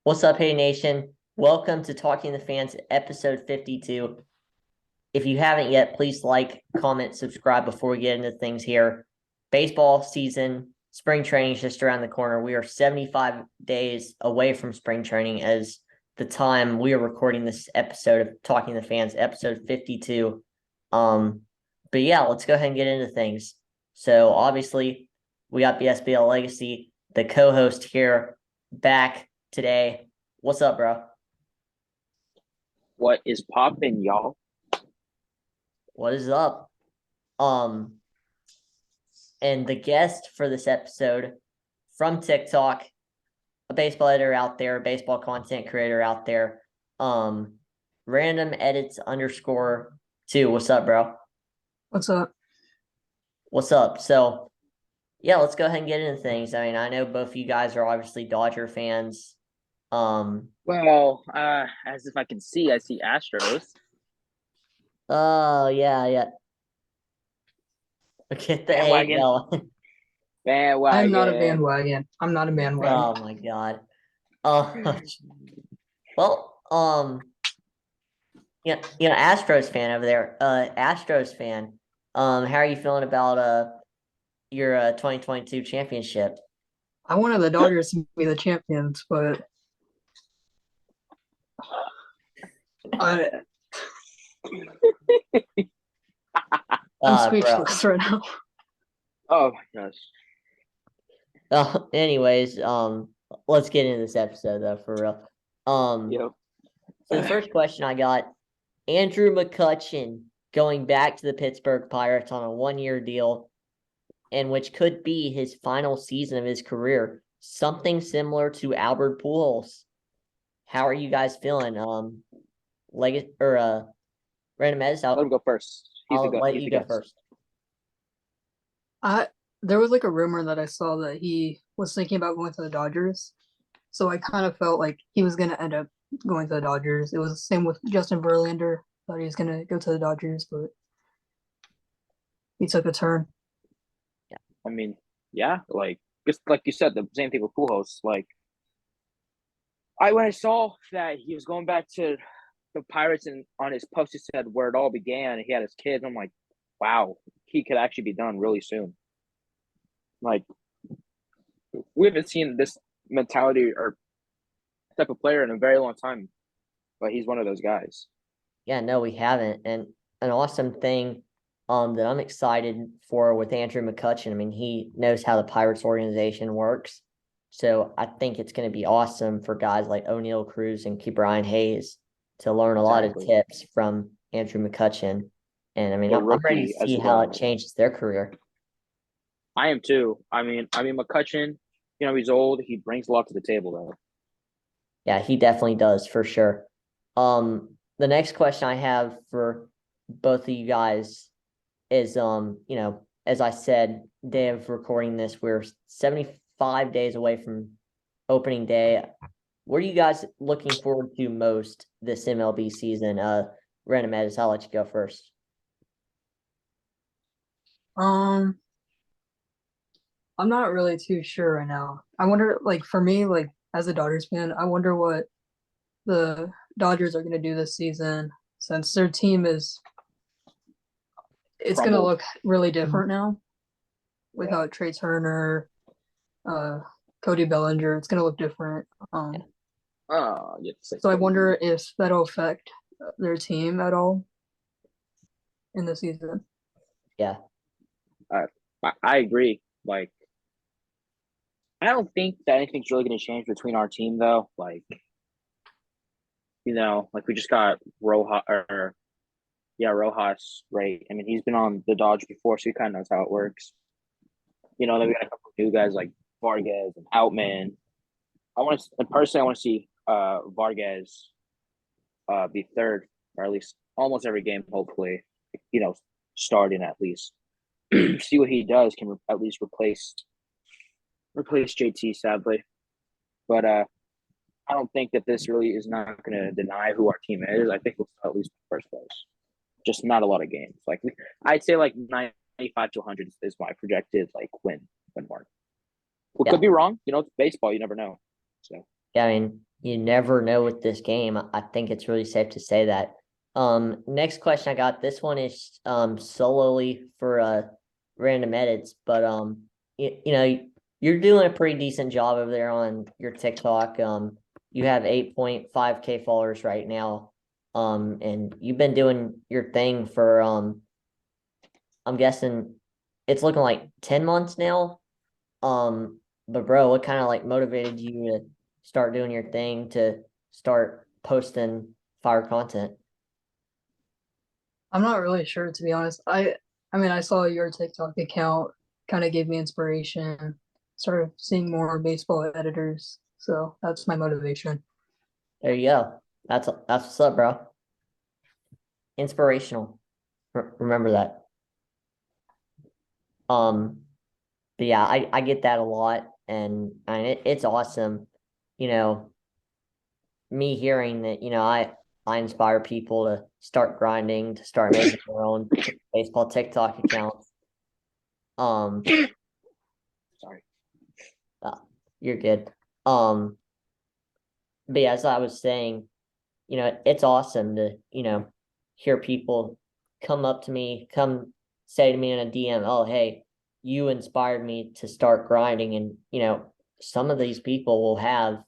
What's up, Hey Nation? Welcome to Talking to Fans, episode 52. If you haven't yet, please like, comment, subscribe before we get into things here. Baseball season, spring training is just around the corner. We are 75 days away from spring training as the time we are recording this episode of Talking to Fans, episode 52. But yeah, let's go ahead and get into things. So obviously, we got the SBL Legacy, the co-host here, back today. What's up, bro? What is poppin', y'all? What is up? Um, and the guest for this episode from TikTok, a baseball editor out there, a baseball content creator out there. Um, random edits underscore two. What's up, bro? What's up? What's up? So yeah, let's go ahead and get into things. I mean, I know both of you guys are obviously Dodger fans. Um, Well, as if I can see, I see Astros. oh yeah. Get the hate Bandwagon. going. I'm not a Bandwagon. bandwagon. I'm not a bandwagon. Oh my god. Uh, well, Astros fan over there. Astros fan. How are you feeling about your 2022 championship? I wanted the Dodgers to be the champions, but I, I'm Bro. speechless right now. Oh my gosh. Anyways, let's get into this episode though, for real. Yep. So the first question I got, Andrew McCutchen going back to the Pittsburgh Pirates on a 1-year deal, and which could be his final season of his career. Something similar to Albert Pujols. How are you guys feeling? Random Eds, Let him go first. I'll let He's you the go guest. first. I There was like a rumor that I saw that he was thinking about going to the Dodgers, so I kind of felt like he was gonna end up going to the Dodgers. It was the same with Justin Verlander. Thought he was gonna go to the Dodgers, but he took a turn. I mean, yeah, just like you said, the same thing with Pujols. When I saw that he was going back to the Pirates and on his post he said where it all began, and he had his kids. I'm like, wow, he could actually be done really soon. Like we haven't seen this mentality or type of player in a very long time, but he's one of those guys. Yeah, no, we haven't. And an awesome thing that I'm excited for with Andrew McCutchen. I mean, he knows how the Pirates organization works. So I think it's going to be awesome for guys like O'Neill Cruz and Brian Hayes to learn a lot of Exactly. tips from Andrew McCutchen. And I mean, The I'm ready to rookie as see how it well. changes their career. I am too. I mean McCutchen, he's old. He brings a lot to the table though. Yeah, he definitely does for sure. The next question I have for both of you guys is, as I said, day of recording this, we're 75 days away from opening day. What are you guys looking forward to most this MLB season? Random Edis, I'll let you go first. Um, I'm not really too sure right now. I wonder, like for me, like as a Dodgers fan, I wonder what the Dodgers are going to do this season since their team is it's going to Crumbled. look really different now without Trey Turner, uh, Cody Bellinger. It's going to look different. Oh, you have to say So I Cody. wonder if that'll affect their team at all in the season. Yeah. I agree. I don't think that anything's really going to change between our team though. We just got Rojas, right? I mean, he's been on the Dodge before, so he kind of knows how it works. Then we got a couple of new guys like Vargas and Outman. Personally, I want to see Vargas be third, or at least almost every game, hopefully. You know, starting at least. See what he does. Can at least replace JT, sadly. But I don't think that this really is not going to deny who our team is. I think we'll at least first place. Just not a lot of games. I'd say 95 to 100 is my projected win mark. Could be wrong. It's baseball. You never know. So Yeah, I mean, you never know with this game. I think it's really safe to say that. Next question I got. This one is solely for random edits, but you know, you're doing a pretty decent job over there on your TikTok. You have 8.5K followers right now. And you've been doing your thing for I'm guessing it's looking like 10 months now. But bro, what kind of like motivated you to start doing your thing, to start posting fire content? I'm not really sure, to be honest. I mean, I saw your TikTok account, kind of gave me inspiration. Started seeing more baseball editors, so that's my motivation. There you go. That's what's up, bro. Inspirational. Remember that. Um, but yeah, I get that a lot, and it's awesome. You know, me hearing that, I inspire people to start grinding, to start making their own baseball TikTok accounts. Um, Sorry. you're good. Um, but yeah, as I was saying, it's awesome to, hear people come up to me, come say to me in a DM, oh, hey, you inspired me to start grinding. And, some of these people will have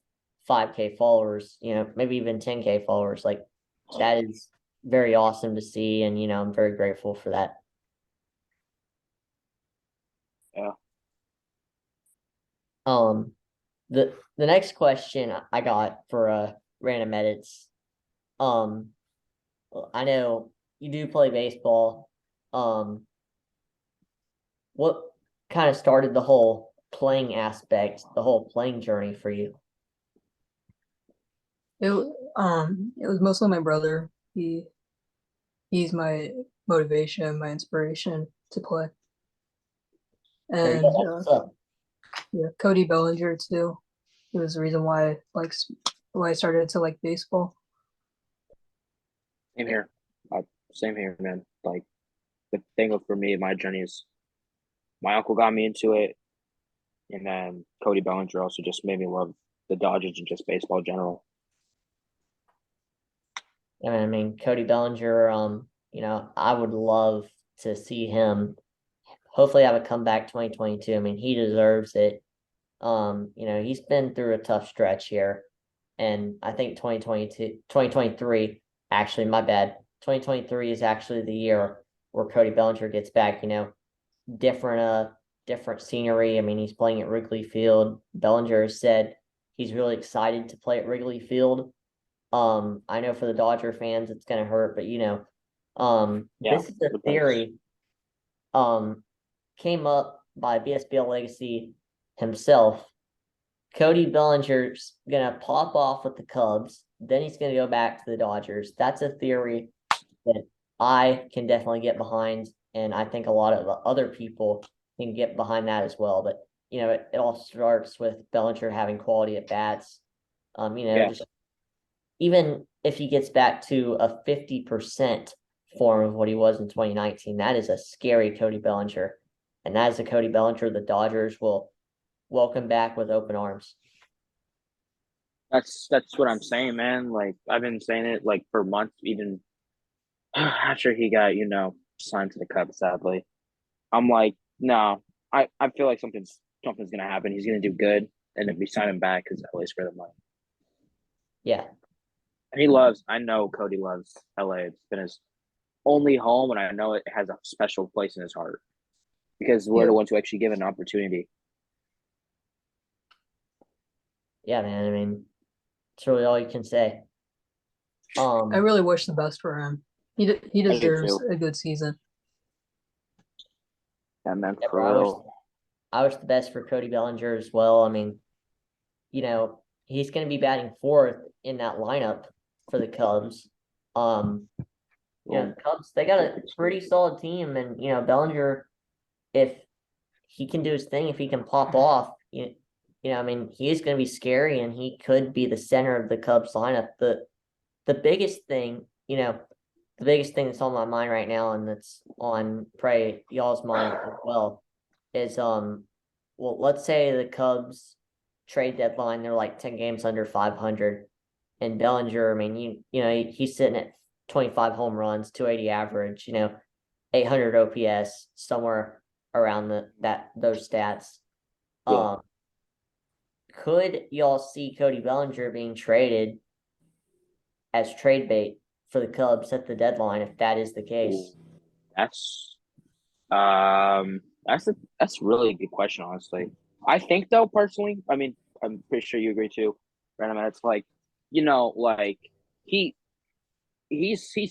5K followers, maybe even 10K followers. Like, that is very awesome to see. And, I'm very grateful for that. Yeah. Um, the next question I got for random edits, um, I know you do play baseball. What kind of started the whole playing aspect, the whole playing journey for you? It was mostly my brother. He's my motivation, my inspiration to play. There you go. And That's what's up. yeah, Cody Bellinger too. He was the reason why why I started to like baseball. Same here. Same here, man. Like the thing for me, my journey is my uncle got me into it, and then Cody Bellinger also just made me love the Dodgers and just baseball in general. And I mean, Cody Bellinger, I would love to see him hopefully have a comeback 2022. I mean, he deserves it. He's been through a tough stretch here. And I think 2023, actually, my bad. 2023 is actually the year where Cody Bellinger gets back, different scenery. I mean, he's playing at Wrigley Field. Bellinger said he's really excited to play at Wrigley Field. I know for the Dodger fans it's gonna hurt, but Yeah, this is a it does. theory came up by BSBL Legacy himself. Cody Bellinger's gonna pop off with the Cubs, then he's gonna go back to the Dodgers. That's a theory that I can definitely get behind, and I think a lot of other people can get behind that as well. But it all starts with Bellinger having quality at bats. Yeah, Just even if he gets back to a 50% form of what he was in 2019, that is a scary Cody Bellinger. And that is a Cody Bellinger the Dodgers will welcome back with open arms. that's what I'm saying, man. Like I've been saying it like for months, even after he got signed to the Cubs. Sadly, I'm like, no, I feel like something's gonna happen. He's gonna do good, and if we sign him back, because LA's for the money. Yeah. And I know Cody loves LA. It's been his only home, and I know it has a special place in his heart because we're Yeah, the ones who actually give an opportunity. Yeah, man. I mean, it's really all you can say. I really wish the best for him. He I do deserves too. a good season. Yeah, man, Yeah, for bro, real. I wish the best for Cody Bellinger as well. I mean, he's going to be batting fourth in that lineup for the Cubs. The Cubs, they got a pretty solid team, and Bellinger, if he can do his thing, if he can pop off, I mean, he is going to be scary, and he could be the center of the Cubs lineup. The biggest thing, the biggest thing that's on my mind right now, and that's on probably y'all's mind as well, is well, let's say the Cubs trade deadline, they're like 10 games under 500. And Bellinger, I mean, he's sitting at 25 home runs, 280 average, 800 OPS, somewhere around those stats. Yeah. Could y'all see Cody Bellinger being traded as trade bait for the Cubs at the deadline if that is the case? That's that's really a good question, honestly. I think though, personally, I mean, I'm pretty sure you agree too, Brandon. It's like, like he's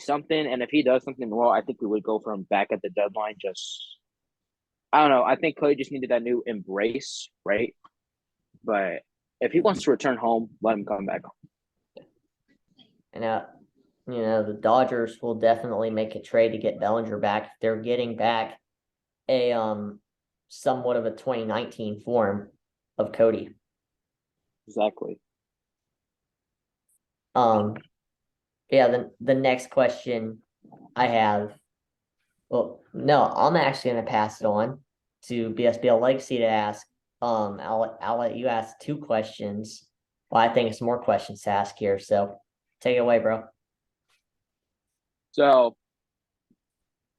something, and if he does something well, I think we would go for him back at the deadline. Just I don't know. I think Cody just needed that new embrace, right? But if he wants to return home, let him come back. And the Dodgers will definitely make a trade to get Bellinger back. They're getting back a somewhat of a 2019 form of Cody. Exactly. Yeah, the next question I have, well, no, I'm actually gonna pass it on to BSBL Legacy to ask. I'll let you ask two questions. Well, I think it's more questions to ask here, so take it away, bro. So,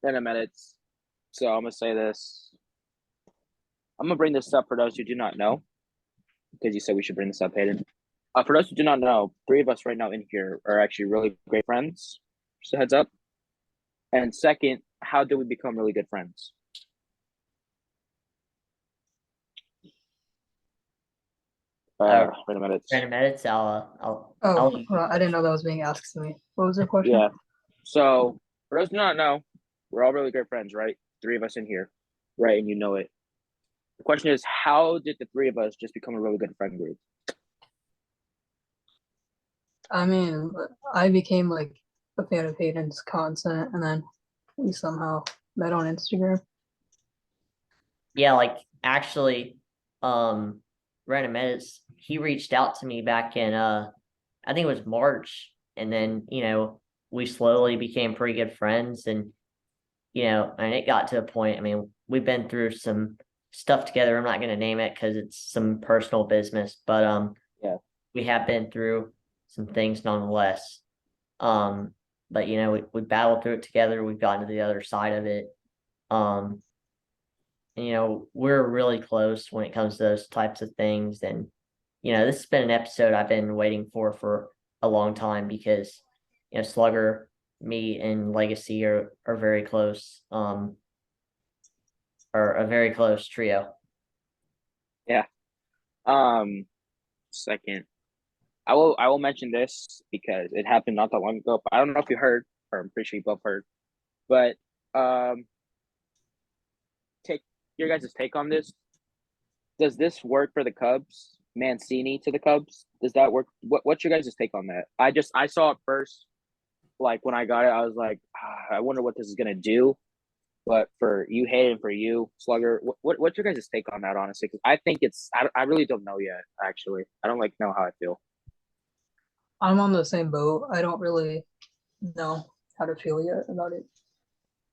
in a minute. So I'm gonna say this. I'm gonna bring this up for those who do not know, because you said we should bring this up, Hayden. For those who do not know, three of us right now in here are actually really great friends. Just a heads up. And second, how did we become really good friends? Wait a minute. I didn't know that was being asked to me. What was the question? Yeah. So for those who do not know, we're all really good friends, right? Three of us in here, right? And you know it. The question is, how did the three of us just become a really good friend group? I mean, I became like a fan of Hayden's content, and then we somehow met on Instagram. Yeah, like actually, Brandon Meadows, he reached out to me back in I think it was March, and then we slowly became pretty good friends, and and it got to a point. I mean, we've been through some stuff together. I'm not going to name it because it's some personal business, but yeah, we have been through some things nonetheless. But we battled through it together. We've gotten to the other side of it. And, we're really close when it comes to those types of things. And, this has been an episode I've been waiting for a long time because, Slugger, me, and Legacy are very close. Are a very close trio. Yeah. Second, I will mention this because it happened not that long ago. But I don't know if you heard, or I'm pretty sure you both heard. But take your guys' take on this. Does this work for the Cubs? Mancini to the Cubs? Does that work? What's your guys' take on that? I saw it first. Like when I got it, I was like, I wonder what this is gonna do. But for you, Hayden, for you, Slugger, what's your guys' take on that? Honestly, because I think I really don't know yet. Actually, I don't know how I feel. I'm on the same boat. I don't really know how to feel yet about it.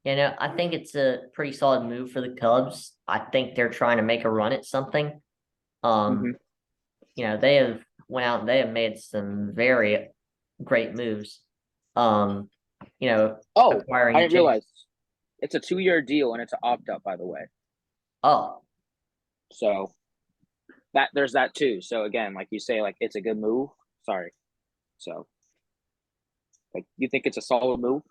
I think it's a pretty solid move for the Cubs. I think they're trying to make a run at something. They have went out and they have made some very great moves. I didn't realize it's a 2-year deal and it's an opt-out, by the way. Oh. So there's that too. So again, like you say, like it's a good move. Sorry. So like you think it's a solid move?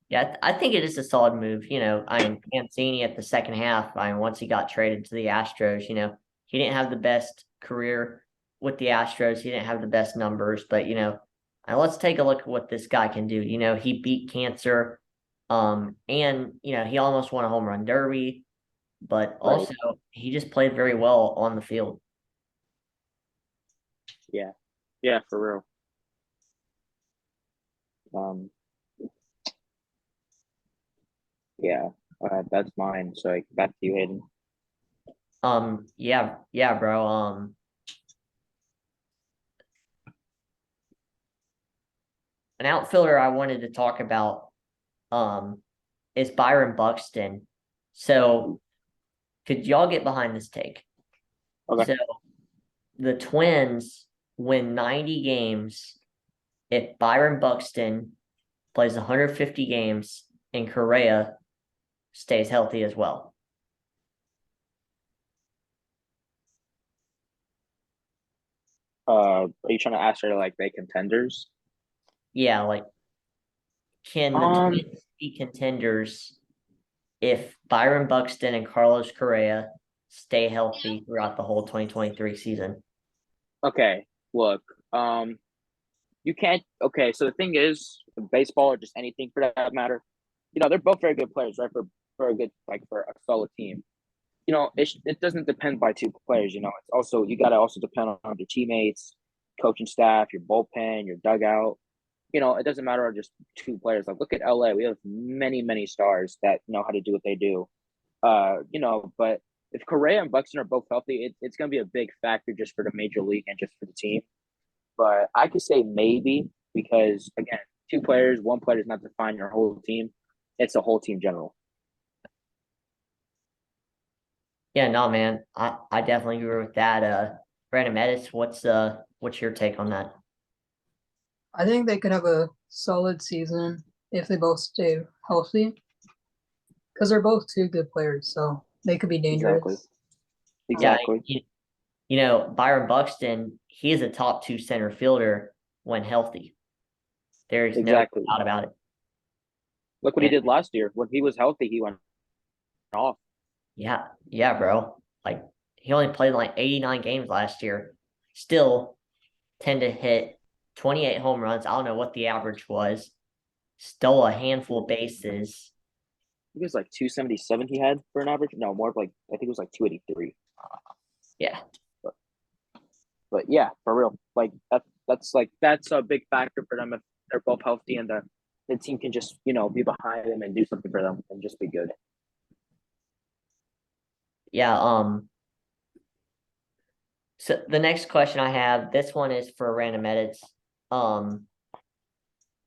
Yeah, I think it is a solid move. Mancini at the second half, once he got traded to the Astros, he didn't have the best career with the Astros. He didn't have the best numbers, but let's take a look at what this guy can do. He beat cancer, and he almost won a home run derby, but also he just played very well on the field. Yeah, for real. Yeah, that's mine. So like, back to you, Hayden. Yeah, bro. An outfielder I wanted to talk about is Byron Buxton. So could y'all get behind this take? Okay. So the Twins win 90 games if Byron Buxton plays 150 games and Correa stays healthy as well. Are you trying to ask her to like make contenders? Yeah, like can the Twins be contenders if Byron Buxton and Carlos Correa stay healthy throughout the whole 2023 season? Okay, look, you can't. Okay, so the thing is, baseball or just anything for that matter, they're both very good players, right? For a good for a solid team. It doesn't depend by two players. It's also you got to also depend on your teammates, coaching staff, your bullpen, your dugout. It doesn't matter on just two players. Like look at LA, we have many stars that know how to do what they do. But if Correa and Buxton are both healthy, it's going to be a big factor just for the major league and just for the team. But I could say maybe because again, two players, one player does not define your whole team. It's a whole team general. Yeah, no, man. I definitely agree with that. Brandon Mettis, what's your take on that? I think they could have a solid season if they both stay healthy, because they're both two good players, so they could be Exactly. dangerous. Exactly. Byron Buxton, he is a top two center fielder when healthy. There's no Exactly. doubt about it. Look what he did last year. When he was healthy, he went off. Yeah, bro. Like he only played like 89 games last year. Still tend to hit 28 home runs. I don't know what the average was. Stole a handful of bases. I think it was like 277 he had for an average. No, more like I think it was like 283. Yeah. But yeah, for real. Like that's a big factor for them if they're both healthy and the team can just, be behind them and do something for them and just be good. Yeah, so the next question I have, this one is for random edits.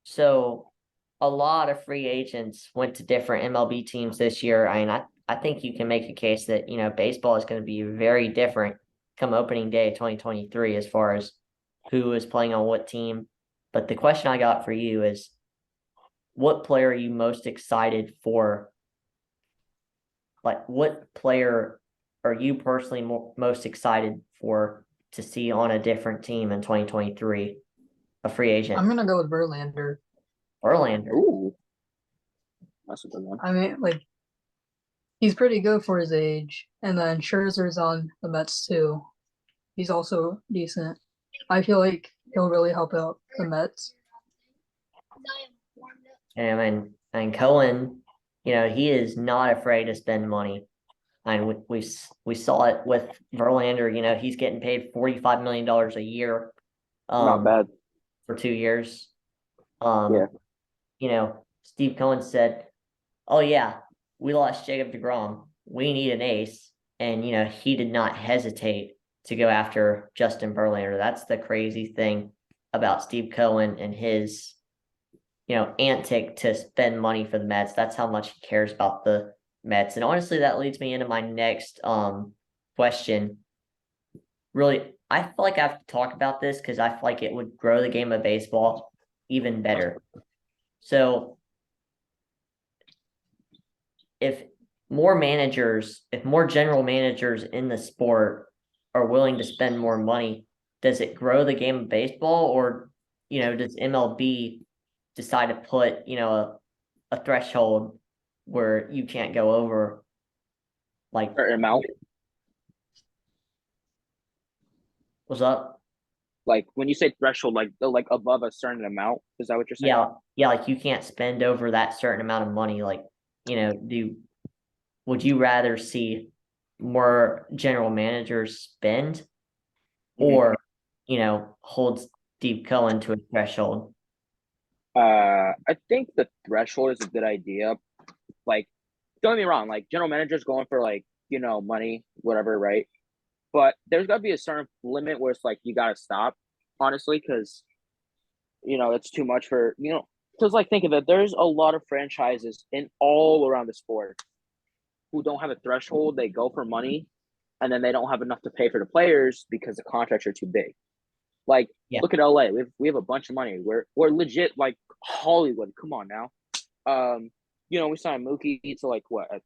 So a lot of free agents went to different MLB teams this year. I think you can make a case that, baseball is going to be very different come opening day 2023 as far as who is playing on what team. But the question I got for you is what player are you most excited for? Like what player are you personally most excited for to see on a different team in 2023? A free agent. I'm gonna go with Verlander. Verlander. Ooh. That's a good one. I mean, like, he's pretty good for his age. And then Scherzer's on the Mets too. He's also decent. I feel like he'll really help out the Mets. And Cohen, he is not afraid to spend money. And we saw it with Verlander. He's getting paid $45 million a year. Not bad. For 2 years. Yeah. Steve Cohen said, "Oh yeah, we lost Jacob deGrom. We need an ace." And he did not hesitate to go after Justin Verlander. That's the crazy thing about Steve Cohen and his antic to spend money for the Mets. That's how much he cares about the Mets. And honestly, that leads me into my next question. Really, I feel like I have to talk about this because I feel like it would grow the game of baseball even better. So if more general managers in the sport are willing to spend more money, does it grow the game of baseball, or does MLB decide to put a threshold where you can't go over like Certain amount. what's up? Like when you say threshold, like above a certain amount, is that what you're saying? Yeah, like you can't spend over that certain amount of money. Like, would you rather see more general managers spend or, hold Steve Cohen to a threshold? I think the threshold is a good idea. Like, don't get me wrong, like general managers going for like, money, whatever, right? But there's gotta be a certain limit where it's like you gotta stop, honestly, because it's too much for because like think of it, there's a lot of franchises in all around the sport who don't have a threshold, they go for money, and then they don't have enough to pay for the players because the contracts are too big. Like, Yeah. look at LA. We have a bunch of money. We're legit like Hollywood. Come on now. We signed Mookie to like what, a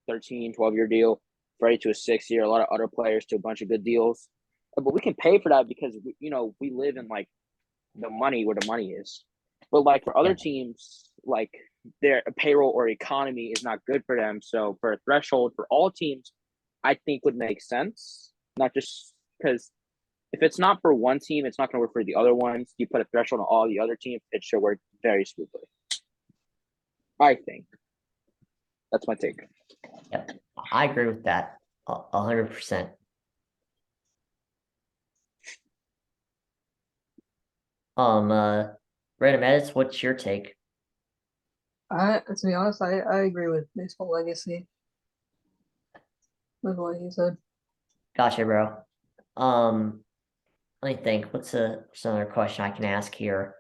13, 12-year deal, Freddie to a 6-year, a lot of other players to a bunch of good deals. But we can pay for that because we live in like the money where the money is. But like for other teams, like their payroll or economy is not good for them. So for a threshold for all teams, I think would make sense. Not just because if it's not for one team, it's not going to work for the other ones. You put a threshold on all the other teams, it should work very smoothly. I think that's my take. Yep, I agree with that 100%. Random edits, what's your take? To be honest, I agree with baseball legacy. With what you said. Gotcha, bro. Let me think. What's another question I can ask here?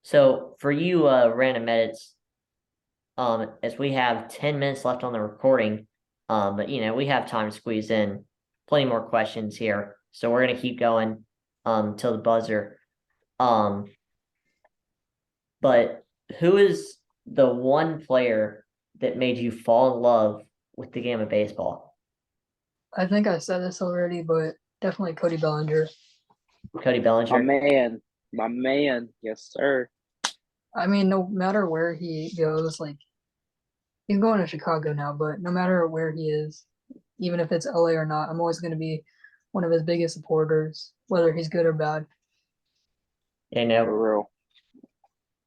So for you, random edits, as we have 10 minutes left on the recording, but we have time to squeeze in plenty more questions here. So we're gonna keep going till the buzzer. But who is the one player that made you fall in love with the game of baseball? I think I said this already, but definitely Cody Bellinger. Cody Bellinger. My man, yes, sir. I mean, no matter where he goes, like he's going to Chicago now, but no matter where he is, even if it's LA or not, I'm always going to be one of his biggest supporters, whether he's good or bad. For real.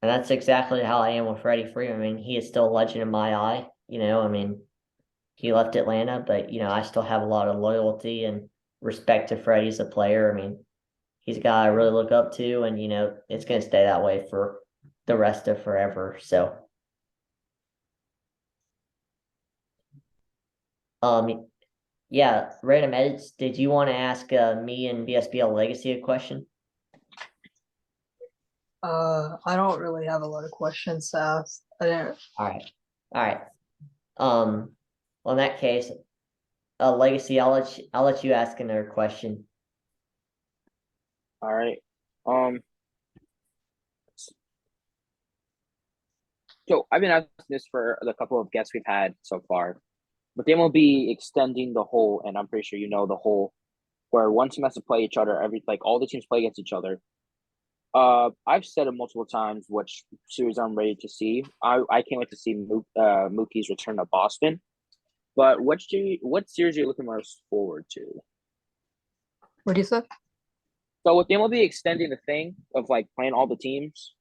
And that's exactly how I am with Freddie Freeman. I mean, he is still a legend in my eye. I mean, he left Atlanta, but I still have a lot of loyalty and respect to Freddie as a player. I mean, he's a guy I really look up to, and it's going to stay that way for the rest of forever. So, yeah, random edits. Did you want to ask me and BSBL Legacy a question? I don't really have a lot of questions to ask. I didn't. All right. Well, in that case, Legacy, I'll let you ask another question. All right. So I've been asking this for the couple of guests we've had so far, but they will be extending the whole, and I'm pretty sure the whole, where one team has to play each other all the teams play against each other. I've said it multiple times which series I'm ready to see. I can't wait to see Mookie's return to Boston. But what series are you looking most forward to? What do you say? So with the MLB extending the thing of like playing all the teams,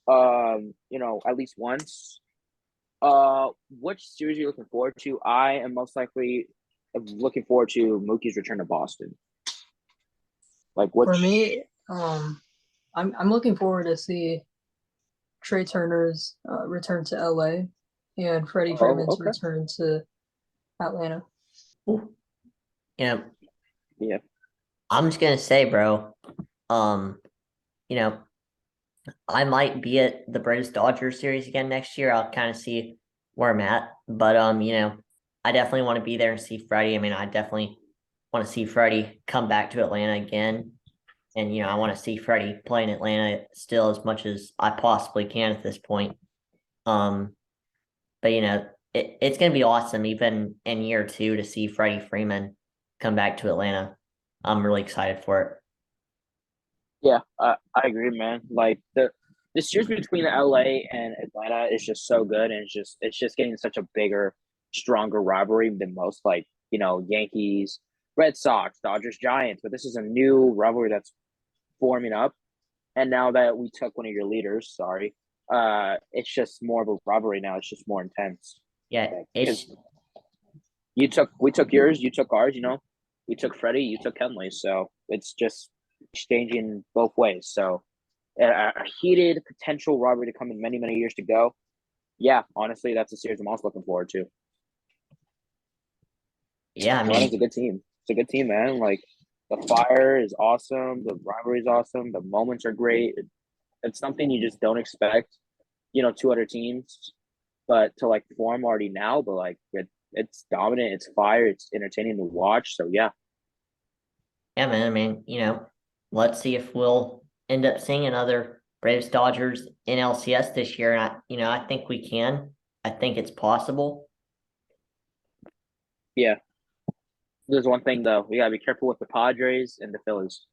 at least once. Which series are you looking forward to? I am most likely looking forward to Mookie's return to Boston. Like what? For me, I'm looking forward to see Trey Turner's return to LA and Freddie Freeman's return to Atlanta. Yeah. Yeah. I'm just gonna say, bro, I might be at the Braves Dodgers series again next year. I'll kind of see where I'm at. But I definitely want to be there and see Freddie. I mean, I definitely want to see Freddie come back to Atlanta again. And I want to see Freddie play in Atlanta still as much as I possibly can at this point. But it's gonna be awesome even in year 2 to see Freddie Freeman come back to Atlanta. I'm really excited for it. Yeah, I agree, man. Like the series between LA and Atlanta is just so good, and it's just getting such a bigger, stronger rivalry than most, like Yankees, Red Sox, Dodgers, Giants. But this is a new rivalry that's forming up, and now that we took one of your leaders, it's just more of a rivalry now. It's just more intense. Yeah, we took yours, you took ours. We took Freddie, you took Kenley. So it's just exchanging both ways. So a heated potential rivalry to come in many, many years to go. Yeah, honestly, that's a series I'm also looking forward to. Yeah, I mean, Atlanta's a good team. It's a good team, man. Like the fire is awesome, the rivalry is awesome, the moments are great. It's something you just don't expect, 2 other teams, but to like form already now. But like It's dominant. It's fire. It's entertaining to watch. So yeah, Yeah, man. I mean, let's see if we'll end up seeing another Braves Dodgers in LCS this year. And I think we can. I think it's possible. yeah. There's one thing though. We gotta be careful with the Padres and the Phillies.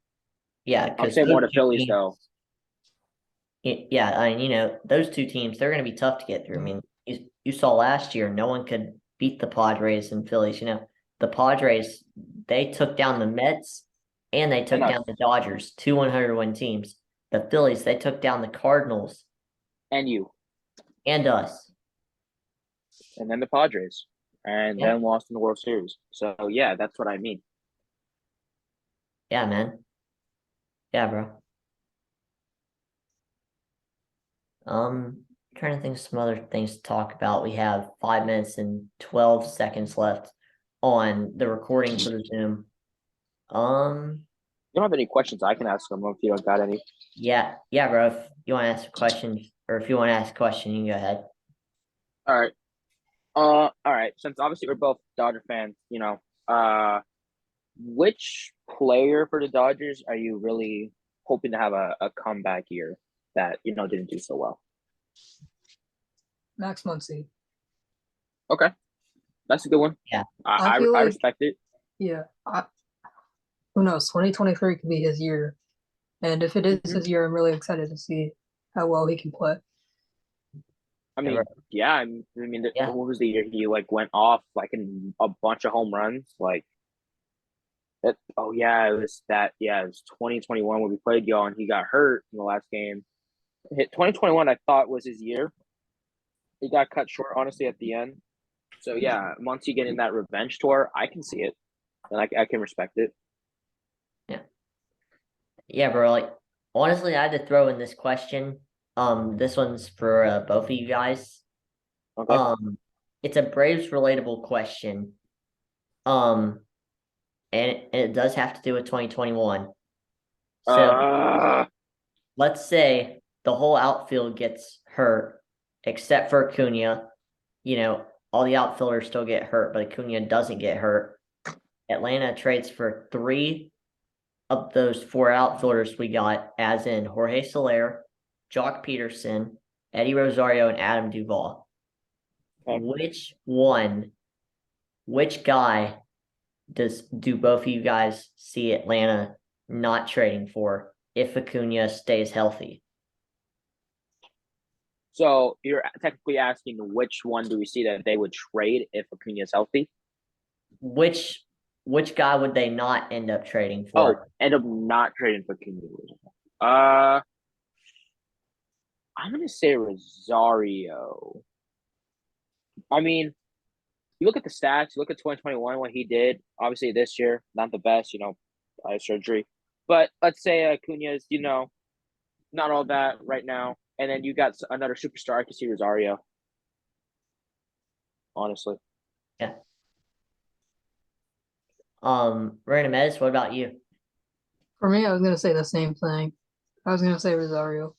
Yeah, I'm because saying more the Phillies though. Yeah, I mean, those two teams, they're going to be tough to get through. I mean, you saw last year, no one could beat the Padres and Phillies. The Padres, they took down the Mets and they took And us down the Dodgers, two 100-win teams. The Phillies, they took down the Cardinals and you, and us. and then the Padres, and Yeah, then lost in the World Series. So yeah, that's what I mean. yeah, man. Yeah, bro. Trying to think of some other things to talk about. We have 5 minutes and 12 seconds left on the recording for the Zoom. You don't have any questions I can ask them if you don't got any. Yeah, bro. If you want to ask a question, or if you want to ask a question, you can go ahead. All right. All right. Since obviously we're both Dodger fans, which player for the Dodgers are you really hoping to have a comeback year that didn't do so well? Max Muncy. Okay, that's a good one. Yeah. I feel I like respect it. yeah. Who knows? 2023 could be his year, and if it is his year, I'm really excited to see how well he can play. I mean, yeah. I mean, Yeah. what was the year he went off in a bunch of home runs? That. Oh yeah, it was that. Yeah, it was 2021 when we played y'all and he got hurt in the last game. 2021, I thought was his year. He got cut short, honestly, at the end. So yeah, once you get in that revenge tour, I can see it, and I can respect it. Yeah, bro. Honestly, I had to throw in this question. This one's for both of you guys. Okay. It's a Braves relatable question. And it does have to do with 2021. So let's say the whole outfield gets hurt, except for Acuna. All the outfielders still get hurt, but Acuna doesn't get hurt. Atlanta trades for 3 of those 4 outfielders we got, as in Jorge Soler, Jock Peterson, Eddie Rosario, and Adam Duvall. Okay. Which guy do both of you guys see Atlanta not trading for if Acuna stays healthy? So you're technically asking which one do we see that they would trade if Acuna is healthy? Which guy would they not end up trading Oh, for? end up not trading for Acuna. I'm gonna say Rosario. I mean, you look at the stats. You look at 2021, what he did. Obviously, this year not the best. Surgery. But let's say Acuna is not all that right now. And then you got another superstar. I can see Rosario. Honestly. Yeah. Raymez, what about you? For me, I was gonna say the same thing. I was gonna say Rosario.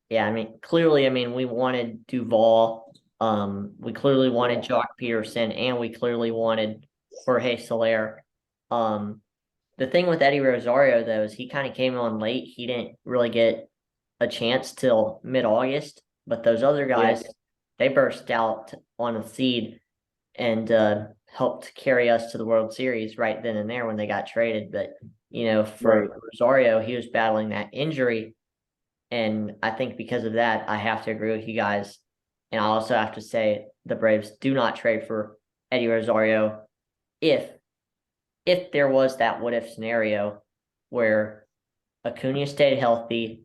Yeah, I mean, clearly, we wanted Duvall. We clearly wanted Jock Peterson, and we clearly wanted Jorge Soler. The thing with Eddie Rosario, though, is he kind of came on late. He didn't really get a chance till mid-August, but those other guys, they burst out on the seed and helped carry us to the World Series right then and there when they got traded. But, for Rosario, he was battling that injury. And I think because of that, I have to agree with you guys. And I also have to say the Braves do not trade for Eddie Rosario if there was that what-if scenario where Acuna stayed healthy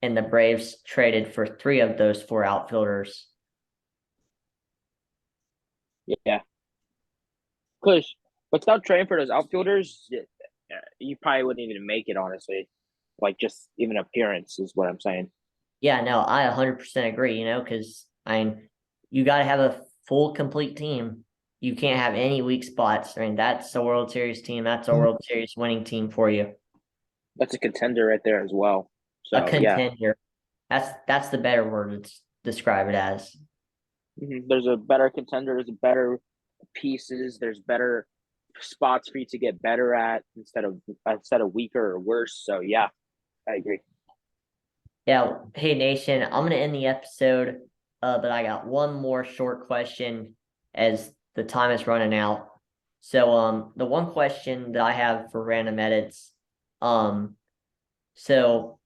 and the Braves traded for 3 of those 4 outfielders. Yeah. Because without trading for those outfielders, you probably wouldn't even make it, honestly. Just even appearance is what I'm saying. Yeah, no, I 100% agree, because, you got to have a full, complete team. You can't have any weak spots. That's a World Series team. That's a World Series winning team for you. That's a contender right there as well. So, a contender. Yeah. That's the better word to describe it as. There's a better contender. There's a better pieces. There's better spots for you to get better at instead of weaker or worse. So yeah, I agree. Yeah. Hey Nation, I'm gonna end the episode, but I got one more short question as the time is running out. So the one question that I have for random edits, so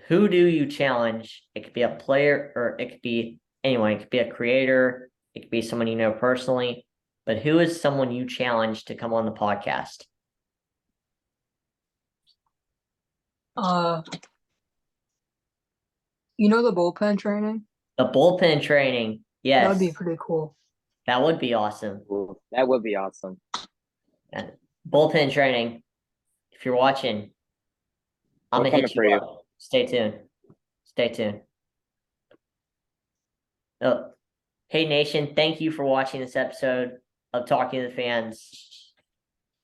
who do you challenge? It could be a player or it could be anyone, it could be a creator, it could be someone you know personally, but who is someone you challenge to come on the podcast? Uh, the bullpen training? The bullpen training. That would be Yes, pretty cool. that would be awesome. Ooh, that would be awesome. And bullpen training. If you're watching, I'm We're gonna hit coming for you. up. Stay tuned. Stay tuned. Oh, hey Nation, thank you for watching this episode of Talking to the Fans.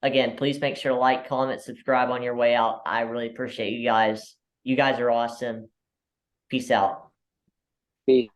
Again, please make sure to like, comment, subscribe on your way out. I really appreciate you guys. You guys are awesome. Peace out. Peace.